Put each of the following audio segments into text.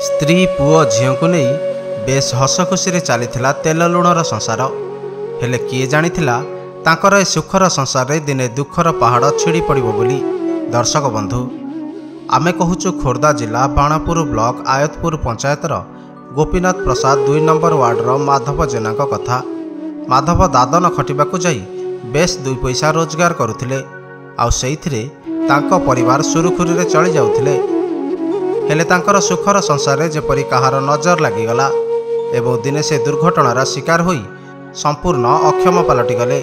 स्त्री पुओ झील को नहीं बेस हस खुशी चली तेल लुणर संसार हेले किए जानिथिला तांकर ए सुखर संसार रे दिने दुखर पहाड़ छिड़ी पड़िबो बोली। दर्शक बंधु आमे कहूचु खोर्धा जिला बाणापुर ब्लॉक आयतपुर पंचायतर गोपीनाथ प्रसाद 2 नंबर वार्डर माधव जेना कथा। माधव दादन खटिबाकू जाई बेस 2 पैसा रोजगार करुथिले आउ सेइथिरे तांको परिवार सुरुखुरी रे चली जाउथिले। हेले तांकर सुखर संसार रे जेपरी कहार नजर लागिगला एवं दिने से दुर्घटनार शिकार होई संपूर्ण अक्षम पलटि गले।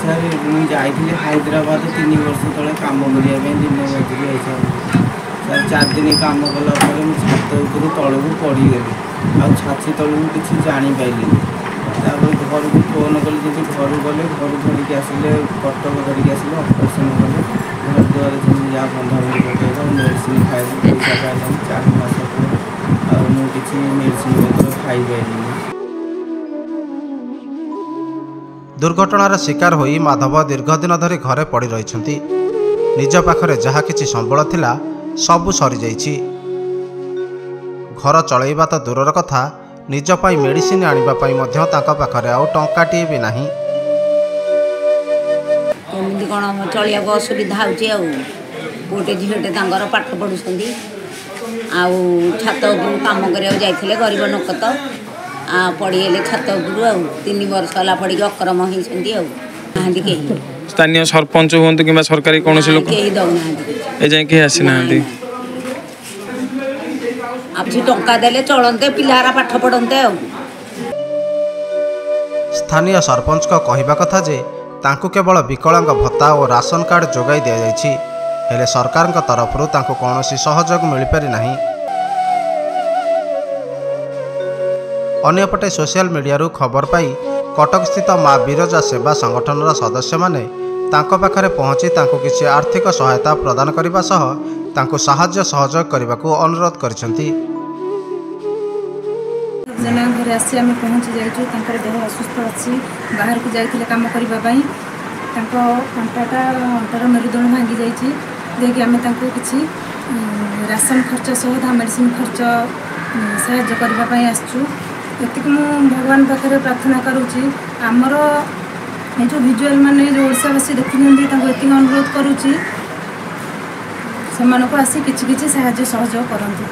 सर मुझे हैदराबाद 3 वर्ष तले काम करने दिन मजूरी सर 4 दिन काम कला छात उपरू तलू पड़गली आ छाती तलू किसी जापारे घर को फोन कल घर गले घर धरिकी आसिले कटक धरिकी आसिले ऑपरेशन कले घर द्वार जहाँ बंधा पकड़ मेडिसिन खाई पैसा पाइल 4 मास किसी मेडिसिन खाई पाइल। दुर्घटनार शिकार होई माधव दीर्घ दिन धरी घरे पड़ी रहिछंती। निज पाखरे जहा किछि संबल थिला सबु सरी जाइछि। घर चलैबा तो दूरर कथा निज पाई मेडिसिन आनिबा पाई मध्य तांका पाखरे आउ टंकाटिए भी नाही। केमिति कोन चलिया को असुविधा होछि आ गोटे झीलटे तांकर पाठ पढुछंती आ छात उपर काम करिया जाइथिले गरीब लोक तो पड़ीगले छात उपर 3 वर्ष होला पड़ी अक्रम होती के स्थानीय सरपंच हूँ कि सरकारी कौन लोक ए आसी ना टंका देले चलते पिलारा पाठ पढ़ते। स्थानीय सरपंच को कहवा कथा जे तांकु केवल विकलांग भत्ता और राशन कार्ड जोगाई दिया जाइछि हेले सरकार तरफरु तांकु कौनसी सहयोग मिल पारि नाही। अन्यपटे सोशल मीडिया खबर पाई कटक स्थित माँ बिरजा सेवा संगठन सदस्य माने तांको पाखरे पहुंची तांको किसी आर्थिक सहायता प्रदान करने सह तांको साहाय्य सहयोग करने को अनुरोध करछंती। जना घर आसी आम पहुँची जाइछु तांकर देह असुस्थ अच्छी बाहर को जाइथिले काम करबा पई तांको अंटाटा अंटार मेरुदंड भांगी जाइछि देखि आमे तांको किछि राशन खर्च सह मेडिसिन खर्च साहाय्य करबा पई आछछु। एतिक मु भगवान पाखे प्रार्थना करुँची आमर ये जो विजुआल माने जो ओडावासी देखुंत एति अनुरोध करुँची से आसी किछि साहाय्य सहयोग करंतु।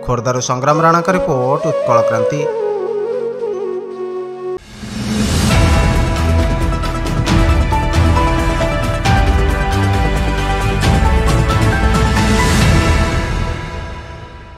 खोर्धारू संग्राम राणा का रिपोर्ट उत्कल क्रांति।